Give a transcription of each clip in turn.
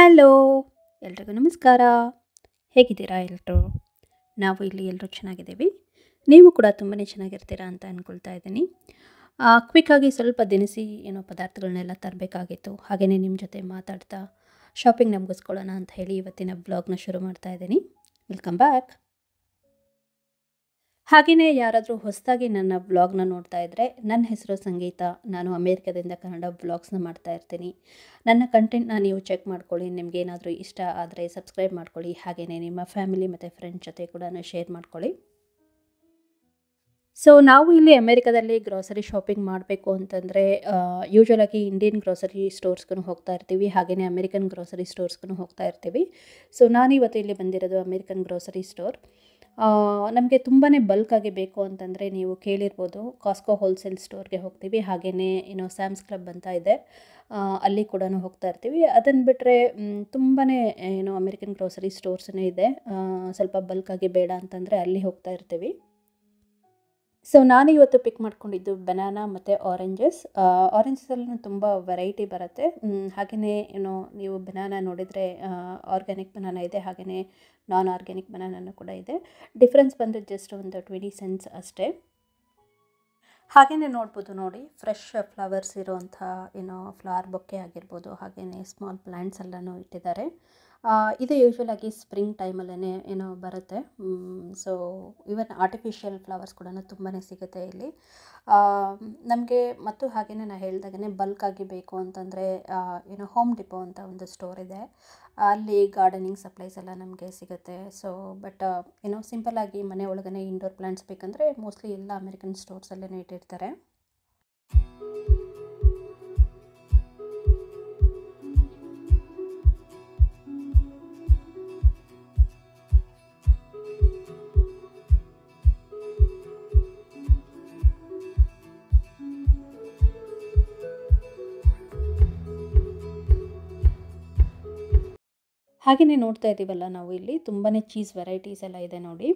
Hello ಎಲ್ರಿಗೂ ನಮಸ್ಕಾರ. ಹೇಗಿದ್ದೀರಾ ಎಲ್ಲರೂ? ನಾವು ಇಲ್ಲಿ ಎಲ್ಲರೂ ಚೆನ್ನಾಗಿದ್ದೀವಿ. ನೀವು ಕೂಡ ತುಂಬಾ ಚೆನ್ನಾಗಿರ್ತೀರಾ ಅಂತ ಅಂದ್ಕೊಳ್ತಾ ಇದ್ದೀನಿ. ಕ್ವಿಕ್ಕಾಗಿ ಸ್ವಲ್ಪ ದಿನಸಿ ಪದಾರ್ಥಗಳನ್ನೆಲ್ಲ ತರಬೇಕಾಗಿತ್ತು. ಹಾಗೆಯೇ ನಿಮ್ಮ ಜೊತೆ ಮಾತಾಡ್ತಾ ಶಾಪಿಂಗ್ನ ಮುಗಿಸ್ಕೊಳ್ಳೋಣ ಅಂತ ಹೇಳಿ ಇವತ್ತಿನ ಬ್ಲಾಗ್ನ ಶುರು ಮಾಡ್ತಾ ಇದ್ದೀನಿ. Welcome back. ಹಾಗೆಯೇ ಯಾರಾದರೂ ಹೊಸದಾಗಿ ನನ್ನ ವ್ಲಾಗ್ನ ನೋಡ್ತಾ ಇದ್ದರೆ, ನನ್ನ ಹೆಸರು ಸಂಗೀತ. ನಾನು ಅಮೇರಿಕಾದಿಂದ ಕನ್ನಡ ವ್ಲಾಗ್ಸ್ನ ಮಾಡ್ತಾ ಇರ್ತೀನಿ. ನನ್ನ ಕಂಟೆಂಟ್ನ ನೀವು ಚೆಕ್ ಮಾಡ್ಕೊಳ್ಳಿ. ನಿಮಗೇನಾದರೂ ಇಷ್ಟ ಆದರೆ ಸಬ್ಸ್ಕ್ರೈಬ್ ಮಾಡ್ಕೊಳ್ಳಿ. ಹಾಗೆಯೇ ನಿಮ್ಮ ಫ್ಯಾಮಿಲಿ ಮತ್ತು ಫ್ರೆಂಡ್ಸ್ ಜೊತೆ ಕೂಡ ಶೇರ್ ಮಾಡ್ಕೊಳ್ಳಿ. ಸೊ ನಾವು ಇಲ್ಲಿ ಅಮೇರಿಕಾದಲ್ಲಿ ಗ್ರಾಸರಿ ಶಾಪಿಂಗ್ ಮಾಡಬೇಕು ಅಂತಂದರೆ ಯೂಶ್ವಲಾಗಿ ಇಂಡಿಯನ್ ಗ್ರಾಸರಿ ಸ್ಟೋರ್ಸ್ಗೂ ಹೋಗ್ತಾ ಇರ್ತೀವಿ. ಹಾಗೆಯೇ ಅಮೇರಿಕನ್ ಗ್ರಾಸರಿ ಸ್ಟೋರ್ಸ್ಗೂ ಹೋಗ್ತಾ ಇರ್ತೀವಿ. ಸೊ ನಾನಿವತ್ತು ಇಲ್ಲಿ ಬಂದಿರೋದು ಅಮೇರಿಕನ್ ಗ್ರಾಸರಿ ಸ್ಟೋರ್. ನಮಗೆ ತುಂಬಾ ಬಲ್ಕಾಗಿ ಬೇಕು ಅಂತಂದರೆ ನೀವು ಕೇಳಿರ್ಬೋದು, ಕಾಸ್ಕೋ ಹೋಲ್ಸೇಲ್ ಸ್ಟೋರ್ಗೆ ಹೋಗ್ತೀವಿ. ಹಾಗೆಯೇ ಸ್ಯಾಮ್ಸ್ ಕ್ಲಬ್ ಅಂತ ಇದೆ, ಅಲ್ಲಿ ಕೂಡ ಹೋಗ್ತಾ ಇರ್ತೀವಿ. ಅದನ್ನು ಬಿಟ್ಟರೆ ತುಂಬಾ ಅಮೇರಿಕನ್ ಗ್ರಾಸರಿ ಸ್ಟೋರ್ಸೇ ಇದೆ. ಸ್ವಲ್ಪ ಬಲ್ಕಾಗಿ ಬೇಡ ಅಂತಂದರೆ ಅಲ್ಲಿ ಹೋಗ್ತಾ ಇರ್ತೀವಿ. ಸೊ ನಾನು ಇವತ್ತು ಪಿಕ್ ಮಾಡ್ಕೊಂಡಿದ್ದು ಬನಾನಾ ಮತ್ತು ಆರೆಂಜಸ್. ಆರೆಂಜಸಲ್ಲೂ ತುಂಬ ವೆರೈಟಿ ಬರುತ್ತೆ. ಹಾಗೆಯೇ ನೀವು ಬನಾನಾ ನೋಡಿದರೆ ಆರ್ಗ್ಯಾನಿಕ್ ಬನಾನಾ ಇದೆ, ಹಾಗೆಯೇ ನಾನ್ ಆರ್ಗ್ಯಾನಿಕ್ ಬನಾನೂ ಕೂಡ ಇದೆ. ಡಿಫ್ರೆನ್ಸ್ ಬಂದು ಜಸ್ಟ್ ಒಂದು 20 ಸೆಂಟ್ಸ್ ಅಷ್ಟೇ. ಹಾಗೆಯೇ ನೋಡ್ಬೋದು ನೋಡಿ, ಫ್ರೆಶ್ ಫ್ಲವರ್ಸ್ ಇರೋವಂಥ ಫ್ಲವರ್ ಬೊಕ್ಕೆ ಆಗಿರ್ಬೋದು, ಹಾಗೆಯೇ ಸ್ಮಾಲ್ ಪ್ಲ್ಯಾಂಟ್ಸ್ ಎಲ್ಲನೂ ಇಟ್ಟಿದ್ದಾರೆ. ಇದು ಯೂಶ್ವಲಾಗಿ ಸ್ಪ್ರಿಂಗ್ ಟೈಮಲ್ಲೇ ಬರುತ್ತೆ. ಸೊ ಈವನ್ ಆರ್ಟಿಫಿಷಿಯಲ್ ಫ್ಲವರ್ಸ್ ಕೂಡ ತುಂಬಾ ಸಿಗುತ್ತೆ ಇಲ್ಲಿ ನಮಗೆ. ಮತ್ತು ಹಾಗೆಯೇ ನಾನು ಹೇಳಿದಾಗೇ ಬಲ್ಕಾಗಿ ಬೇಕು ಅಂತಂದರೆ ಹೋಮ್ ಡಿಪೋ ಅಂತ ಒಂದು ಸ್ಟೋರ್ ಇದೆ, ಅಲ್ಲಿ ಗಾರ್ಡನಿಂಗ್ ಸಪ್ಲೈಸ್ ಎಲ್ಲ ನಮಗೆ ಸಿಗುತ್ತೆ. ಸೊ ಬಟ್ ಸಿಂಪಲ್ಲಾಗಿ ಮನೆ ಒಳಗನೆ ಇಂಡೋರ್ ಪ್ಲಾಂಟ್ಸ್ ಬೇಕಂದರೆ ಮೋಸ್ಟ್ಲಿ ಎಲ್ಲ ಅಮೇರಿಕನ್ ಸ್ಟೋರ್ಸಲ್ಲೇ ಇಟ್ಟಿರ್ತಾರೆ. ಹಾಗೆಯೇ ನೋಡ್ತಾ ಇದ್ದೀವಲ್ಲ ನಾವು ಇಲ್ಲಿ ತುಂಬಾ ಚೀಸ್ ವೆರೈಟೀಸ್ ಎಲ್ಲ ಇದೆ ನೋಡಿ.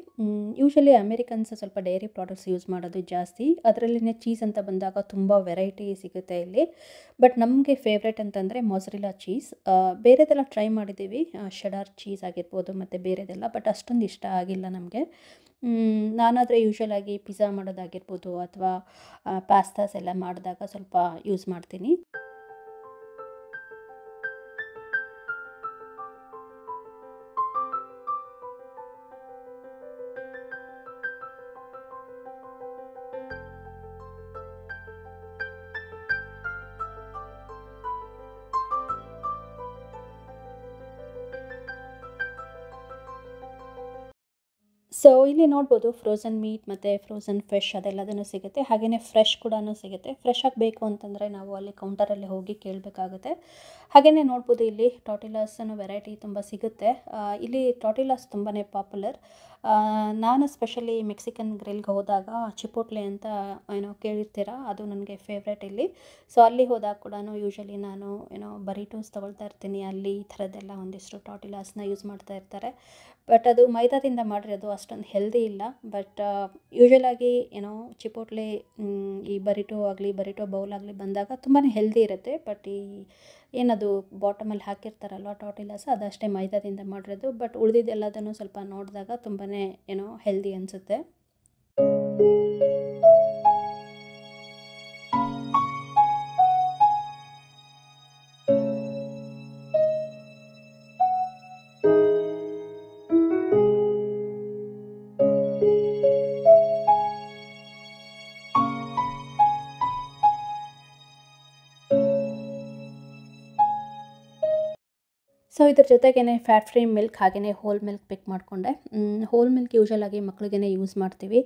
ಯೂಶ್ವಲಿ ಅಮೇರಿಕನ್ಸ್ ಸ್ವಲ್ಪ ಡೈರಿ ಪ್ರಾಡಕ್ಟ್ಸ್ ಯೂಸ್ ಮಾಡೋದು ಜಾಸ್ತಿ. ಅದರಲ್ಲಿನೇ ಚೀಸ್ ಅಂತ ಬಂದಾಗ ತುಂಬ ವೆರೈಟಿ ಸಿಗುತ್ತೆ ಇಲ್ಲಿ. ಬಟ್ ನಮಗೆ ಫೇವ್ರೇಟ್ ಅಂತಂದರೆ ಮೊಸರಿಲ್ಲಾ ಚೀಸ್. ಬೇರೆದೆಲ್ಲ ಟ್ರೈ ಮಾಡಿದ್ದೀವಿ, ಶೆಡಾರ್ ಚೀಸ್ ಆಗಿರ್ಬೋದು ಮತ್ತು ಬೇರೆದೆಲ್ಲ, ಬಟ್ ಅಷ್ಟೊಂದು ಇಷ್ಟ ಆಗಿಲ್ಲ ನಮಗೆ. ನಾನಾದರೆ ಯೂಶ್ವಲಾಗಿ ಪಿಜ್ಜಾ ಮಾಡೋದಾಗಿರ್ಬೋದು ಅಥವಾ ಪಾಸ್ತಾಸ್ ಎಲ್ಲ ಮಾಡಿದಾಗ ಸ್ವಲ್ಪ ಯೂಸ್ ಮಾಡ್ತೀನಿ. ಸೊ ಇಲ್ಲಿ ನೋಡ್ಬೋದು ಫ್ರೋಝನ್ ಮೀಟ್ ಮತ್ತು ಫ್ರೋಝನ್ ಫಿಶ್ ಅದೆಲ್ಲದೂ ಸಿಗುತ್ತೆ. ಹಾಗೆಯೇ ಫ್ರೆಶ್ ಕೂಡ ಸಿಗುತ್ತೆ. ಫ್ರೆಶ್ ಆಗಬೇಕು ಅಂತಂದರೆ ನಾವು ಅಲ್ಲಿ ಕೌಂಟರಲ್ಲಿ ಹೋಗಿ ಕೇಳಬೇಕಾಗುತ್ತೆ. ಹಾಗೆಯೇ ನೋಡ್ಬೋದು ಇಲ್ಲಿ ಟಾಟಿಲಾಸನ್ನು ವೆರೈಟಿ ತುಂಬ ಸಿಗುತ್ತೆ. ಇಲ್ಲಿ ಟಾಟಿಲಾಸ್ ತುಂಬಾ ಪಾಪ್ಯುಲರ್. ನಾನು ಸ್ಪೆಷಲಿ ಮೆಕ್ಸಿಕನ್ ಗ್ರಿಲ್ಗೆ ಹೋದಾಗ ಚಿಪೋಟ್ಲೆ ಅಂತ ಕೇಳಿರ್ತೀರ, ಅದು ನನಗೆ ಫೇವ್ರೇಟ್ ಇಲ್ಲಿ. ಸೊ ಅಲ್ಲಿ ಹೋದಾಗ ಕೂಡ ಯೂಶ್ವಲಿ ನಾನು ಬರಿಟೋಸ್ ತೊಗೊಳ್ತಾ ಇರ್ತೀನಿ. ಅಲ್ಲಿ ಈ ಥರದ್ದೆಲ್ಲ ಒಂದಿಷ್ಟು ಟಾಟಿಲಾಸ್ನ ಯೂಸ್ ಮಾಡ್ತಾ ಇರ್ತಾರೆ. ಬಟ್ ಅದು ಮೈದಾದಿಂದ ಮಾಡಿರೋದು, ಅಷ್ಟೊಂದು ಹೆಲ್ದಿ ಇಲ್ಲ. ಬಟ್ ಯೂಶ್ವಲಾಗಿ ಚಿಪೋಟ್ಲೆ ಈ ಬರಿಟೋ ಆಗಲಿ ಬರಿಟೋ ಬೌಲ್ ಆಗಲಿ ಬಂದಾಗ ತುಂಬಾ ಹೆಲ್ದಿ ಇರುತ್ತೆ. ಬಟ್ ಈ ಏನದು ಬಾಟಮಲ್ಲಿ ಹಾಕಿರ್ತಾರಲ್ವ ಟಾಟಿಲಾಸ್, ಅದಷ್ಟೇ ಮೈದಾದಿಂದ ಮಾಡಿರೋದು. ಬಟ್ ಉಳಿದಿದ್ದೆಲ್ಲದನ್ನು ಸ್ವಲ್ಪ ನೋಡಿದಾಗ ತುಂಬಾ ಹೆಲ್ದಿ ಅನಿಸುತ್ತೆ. ಸೊ ಇದ್ರ ಜೊತೆಗೇ ಫ್ಯಾಟ್ ಫ್ರೀ ಮಿಲ್ಕ್ ಹಾಗೆಯೇ ಹೋಲ್ ಮಿಲ್ಕ್ ಪಿಕ್ ಮಾಡಿಕೊಂಡೆ. ಹೋಲ್ ಮಿಲ್ಕ್ ಯೂಶ್ವಲಾಗಿ ಮಕ್ಳಿಗೇ ಯೂಸ್ ಮಾಡ್ತೀವಿ,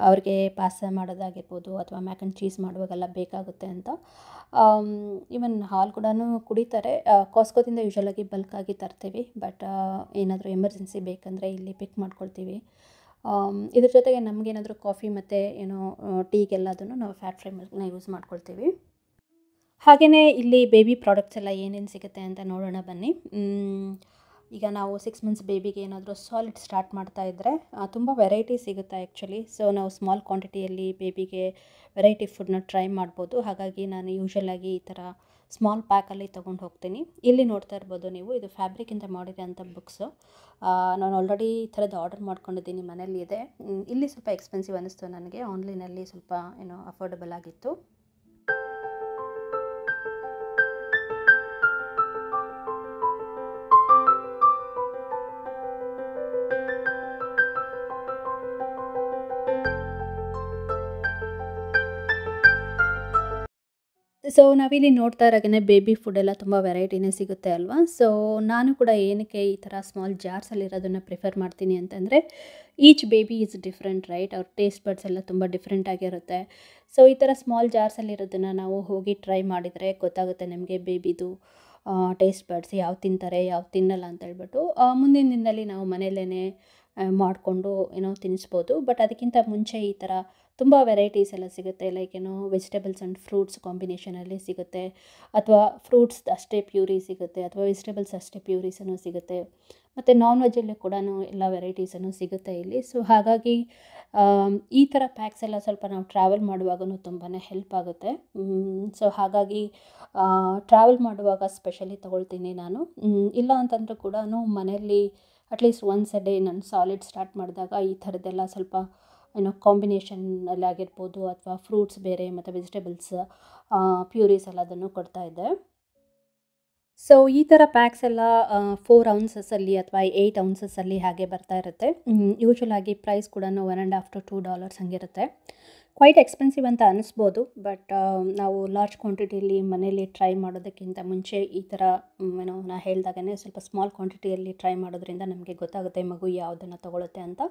ಅವ್ರಿಗೆ ಪಾಸ್ತಾ ಮಾಡೋದಾಗಿರ್ಬೋದು ಅಥವಾ ಮ್ಯಾಕ್ ಆ್ಯಂಡ್ ಚೀಸ್ ಮಾಡುವಾಗೆಲ್ಲ ಬೇಕಾಗುತ್ತೆ ಅಂತ. ಈವನ್ ಹಾಲು ಕೂಡ ಕುಡಿತಾರೆ. ಕಾಸ್ಕೋದಿಂದ ಯೂಶ್ವಲಾಗಿ ಬಲ್ಕಾಗಿ ತರ್ತೀವಿ, ಬಟ್ ಏನಾದರೂ ಎಮರ್ಜೆನ್ಸಿ ಬೇಕಂದರೆ ಇಲ್ಲಿ ಪಿಕ್ ಮಾಡ್ಕೊಳ್ತೀವಿ. ಇದ್ರ ಜೊತೆಗೆ ನಮಗೇನಾದರೂ ಕಾಫಿ ಮತ್ತು ಟೀಗೆಲ್ಲದನ್ನು ನಾವು ಫ್ಯಾಟ್ ಫ್ರೀ ಮಿಲ್ಕ್ನ ಯೂಸ್ ಮಾಡ್ಕೊಳ್ತೀವಿ. ಹಾಗೆಯೇ ಇಲ್ಲಿ ಬೇಬಿ ಪ್ರಾಡಕ್ಟ್ಸ್ ಎಲ್ಲ ಏನೇನು ಸಿಗುತ್ತೆ ಅಂತ ನೋಡೋಣ ಬನ್ನಿ. ಈಗ ನಾವು 6 ಮಂತ್ಸ್ ಬೇಬಿಗೆ ಏನಾದರೂ ಸಾಲಿಡ್ ಸ್ಟಾರ್ಟ್ ಮಾಡ್ತಾ ಇದ್ದರೆ ತುಂಬ ವೆರೈಟಿ ಸಿಗುತ್ತೆ ಆ್ಯಕ್ಚುಲಿ. ಸೊ ನಾವು ಸ್ಮಾಲ್ ಕ್ವಾಂಟಿಟಿಯಲ್ಲಿ ಬೇಬಿಗೆ ವೆರೈಟಿ ಫುಡ್ನ ಟ್ರೈ ಮಾಡ್ಬೋದು. ಹಾಗಾಗಿ ನಾನು ಯೂಶ್ವಲಾಗಿ ಈ ಥರ ಸ್ಮಾಲ್ ಪ್ಯಾಕಲ್ಲಿ ತೊಗೊಂಡು ಹೋಗ್ತೀನಿ. ಇಲ್ಲಿ ನೋಡ್ತಾ ಇರ್ಬೋದು ನೀವು, ಇದು ಫ್ಯಾಬ್ರಿಕಿಂದ ಮಾಡಿರೋಂಥ ಬುಕ್ಸು. ನಾನು ಆಲ್ರೆಡಿ ಈ ಥರದ್ದು ಆರ್ಡರ್ ಮಾಡ್ಕೊಂಡಿದ್ದೀನಿ, ಮನೇಲಿ ಇದೆ. ಇಲ್ಲಿ ಸ್ವಲ್ಪ ಎಕ್ಸ್ಪೆನ್ಸಿವ್ ಅನ್ನಿಸ್ತು ನನಗೆ, ಆನ್ಲೈನಲ್ಲಿ ಸ್ವಲ್ಪ ಅಫೋರ್ಡಬಲ್ ಆಗಿತ್ತು. ಸೊ ನಾವಿಲ್ಲಿ ನೋಡ್ತಾ ಇರೋಂಗೆ ಬೇಬಿ ಫುಡ್ಡೆಲ್ಲ ತುಂಬ ವೆರೈಟಿನೇ ಸಿಗುತ್ತೆ ಅಲ್ವಾ. ಸೊ ನಾನು ಕೂಡ ಏನಕ್ಕೆ ಈ ಥರ ಸ್ಮಾಲ್ ಜಾರ್ಸಲ್ಲಿರೋದನ್ನು ಪ್ರಿಫರ್ ಮಾಡ್ತೀನಿ ಅಂತಂದರೆ, each baby is different right. ಅವ್ರ ಟೇಸ್ಟ್ ಬಡ್ಸ್ ಎಲ್ಲ ತುಂಬ ಡಿಫ್ರೆಂಟಾಗಿರುತ್ತೆ. ಸೊ ಈ ಥರ ಸ್ಮಾಲ್ ಜಾರ್ಸಲ್ಲಿರೋದನ್ನು ನಾವು ಹೋಗಿ ಟ್ರೈ ಮಾಡಿದರೆ ಗೊತ್ತಾಗುತ್ತೆ ನಮಗೆ ಬೇಬಿದು ಟೇಸ್ಟ್ ಬಡ್ಸ್ ಯಾವ್ದು ತಿಂತಾರೆ, ಯಾವ್ದು ತಿನ್ನಲ್ಲ ಅಂತ ಹೇಳ್ಬಿಟ್ಟು. ಮುಂದಿನ ದಿನದಲ್ಲಿ ನಾವು ಮನೆಯಲ್ಲೇ ಮಾಡಿಕೊಂಡು ತಿನ್ನಿಸ್ಬೋದು. ಬಟ್ ಅದಕ್ಕಿಂತ ಮುಂಚೆ ಈ ಥರ ತುಂಬ ವೆರೈಟೀಸ್ ಎಲ್ಲ ಸಿಗುತ್ತೆ. ಲೈಕ್ ವೆಜಿಟೇಬಲ್ಸ್ ಆ್ಯಂಡ್ ಫ್ರೂಟ್ಸ್ ಕಾಂಬಿನೇಷನಲ್ಲಿ ಸಿಗುತ್ತೆ, ಅಥವಾ ಫ್ರೂಟ್ಸ್ ಅಷ್ಟೇ ಪ್ಯೂರಿ ಸಿಗುತ್ತೆ, ಅಥವಾ ವೆಜಿಟೇಬಲ್ಸ್ ಅಷ್ಟೇ ಪ್ಯೂರೀಸನ್ನು ಸಿಗುತ್ತೆ. ಮತ್ತು ನಾನ್ ವೆಜ್ಜಲ್ಲಿ ಕೂಡ ಎಲ್ಲ ವೆರೈಟೀಸನ್ನು ಸಿಗುತ್ತೆ ಇಲ್ಲಿ. ಸೊ ಹಾಗಾಗಿ ಈ ಥರ ಪ್ಯಾಕ್ಸ್ ಎಲ್ಲ ಸ್ವಲ್ಪ ನಾವು ಟ್ರಾವೆಲ್ ಮಾಡುವಾಗೂ ತುಂಬಾ ಹೆಲ್ಪ್ ಆಗುತ್ತೆ. ಸೊ ಹಾಗಾಗಿ ಟ್ರಾವೆಲ್ ಮಾಡುವಾಗ ಸ್ಪೆಷಲಿ ತೊಗೊಳ್ತೀನಿ ನಾನು. ಇಲ್ಲ ಅಂತಂದರೂ ಕೂಡ ಮನೆಯಲ್ಲಿ ಅಟ್ಲೀಸ್ಟ್ ಒನ್ಸ್ ಅ ಡೇ ನಾನು ಸಾಲಿಡ್ ಸ್ಟಾರ್ಟ್ ಮಾಡಿದಾಗ ಈ ಥರದ್ದೆಲ್ಲ ಸ್ವಲ್ಪ ಕಾಂಬಿನೇಷನಲ್ಲಿ ಆಗಿರ್ಬೋದು, ಅಥವಾ ಫ್ರೂಟ್ಸ್ ಬೇರೆ ಮತ್ತು ವೆಜಿಟೇಬಲ್ಸ್ ಪ್ಯೂರೀಸ್ ಎಲ್ಲ ಅದನ್ನು ಕೊಡ್ತಾಯಿದ್ದೆ. ಸೊ ಈ ಥರ ಪ್ಯಾಕ್ಸ್ ಎಲ್ಲ 4 ಔನ್ಸಸ್ಸಲ್ಲಿ ಅಥವಾ 8 ಔನ್ಸಸ್ಸಲ್ಲಿ ಹಾಗೆ ಬರ್ತಾ ಇರುತ್ತೆ. ಯೂಶ್ವಲಾಗಿ ಪ್ರೈಸ್ ಕೂಡ $1.5 to $2 ಹಂಗಿರುತ್ತೆ. ಕ್ವೈಟ್ ಎಕ್ಸ್ಪೆನ್ಸಿವ್ ಅಂತ ಅನ್ನಿಸ್ಬೋದು. ಬಟ್ ನಾವು ಲಾರ್ಜ್ ಕ್ವಾಂಟಿಟಿಯಲ್ಲಿ ಮನೇಲಿ ಟ್ರೈ ಮಾಡೋದಕ್ಕಿಂತ ಮುಂಚೆ ಈ ಥರ ನಾ ಹೇಳ್ದಾಗೇ ಸ್ವಲ್ಪ ಸ್ಮಾಲ್ ಕ್ವಾಂಟಿಟಿಯಲ್ಲಿ ಟ್ರೈ ಮಾಡೋದ್ರಿಂದ ನಮಗೆ ಗೊತ್ತಾಗುತ್ತೆ ಮಗು ಯಾವುದನ್ನು ತೊಗೊಳುತ್ತೆ ಅಂತ.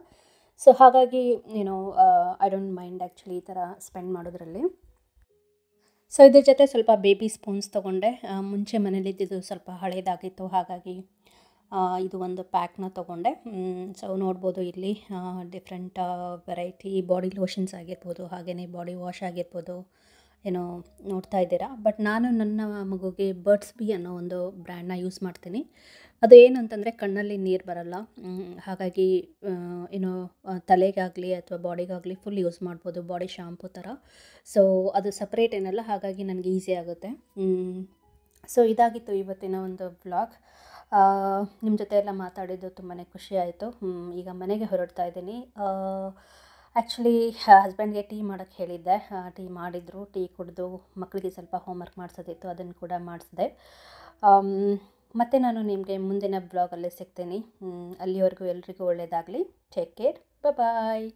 ಸೊ ಹಾಗಾಗಿ ಐ ಡೋಂಟ್ ಮೈಂಡ್ ಆ್ಯಕ್ಚುಲಿ ಈ ಥರ ಸ್ಪೆಂಡ್ ಮಾಡೋದ್ರಲ್ಲಿ. ಸೊ ಇದ್ರ ಜೊತೆ ಸ್ವಲ್ಪ ಬೇಬಿ ಸ್ಪೂನ್ಸ್ ತೊಗೊಂಡೆ. ಮುಂಚೆ ಮನೇಲಿದ್ದಿದ್ದು ಸ್ವಲ್ಪ ಹಳೇದಾಗಿತ್ತು, ಹಾಗಾಗಿ ಇದು ಒಂದು ಪ್ಯಾಕ್ನ ತೊಗೊಂಡೆ. ಸೊ ನೋಡ್ಬೋದು ಇಲ್ಲಿ ಡಿಫ್ರೆಂಟ್ ವೆರೈಟಿ ಬಾಡಿ ಲೋಷನ್ಸ್ ಆಗಿರ್ಬೋದು, ಹಾಗೆಯೇ ಬಾಡಿ ವಾಶ್ ಆಗಿರ್ಬೋದು, ನೋಡ್ತಾ ಇದ್ದೀರಾ. ಬಟ್ ನಾನು ನನ್ನ ಮಗುಗೆ ಬರ್ಡ್ಸ್ ಬಿ ಅನ್ನೋ ಒಂದು ಬ್ರ್ಯಾಂಡ್ನ ಯೂಸ್ ಮಾಡ್ತೀನಿ. ಅದು ಏನು ಅಂತಂದರೆ ಕಣ್ಣಲ್ಲಿ ನೀರು ಬರಲ್ಲ, ಹಾಗಾಗಿ ತಲೆಗಾಗಲಿ ಅಥವಾ ಬಾಡಿಗಾಗಲಿ ಫುಲ್ ಯೂಸ್ ಮಾಡ್ಬೋದು, ಬಾಡಿ ಶಾಂಪೂ ಥರ. ಸೊ ಅದು ಸಪ್ರೇಟ್ ಏನಲ್ಲ, ಹಾಗಾಗಿ ನನಗೆ ಈಸಿ ಆಗುತ್ತೆ. ಸೊ ಇದಾಗಿತ್ತು ಇವತ್ತಿನ ಒಂದು ವ್ಲಾಗ್. ನಿಮ್ಮ ಜೊತೆ ಎಲ್ಲ ಮಾತಾಡಿದ್ದು ತುಂಬಾ ಖುಷಿ ಆಯಿತು. ಈಗ ಮನೆಗೆ ಹೊರಡ್ತಾ ಇದ್ದೀನಿ. ಆ್ಯಕ್ಚುಲಿ ಹಸ್ಬೆಂಡ್ಗೆ ಟೀ ಮಾಡೋಕ್ಕೆ ಹೇಳಿದ್ದೆ, ಟೀ ಮಾಡಿದರು. ಟೀ ಕುಡಿದು ಮಕ್ಕಳಿಗೆ ಸ್ವಲ್ಪ ಹೋಮ್ವರ್ಕ್ ಮಾಡಿಸೋದಿತ್ತು, ಅದನ್ನು ಕೂಡ ಮಾಡಿಸಿದೆ. ಮತ್ತು ನಾನು ನಿಮಗೆ ಮುಂದಿನ ಬ್ಲಾಗಲ್ಲಿ ಸಿಗ್ತೀನಿ. ಅಲ್ಲಿವರೆಗೂ ಎಲ್ರಿಗೂ ಒಳ್ಳೆಯದಾಗಲಿ. Take care. ಬಾಯ್.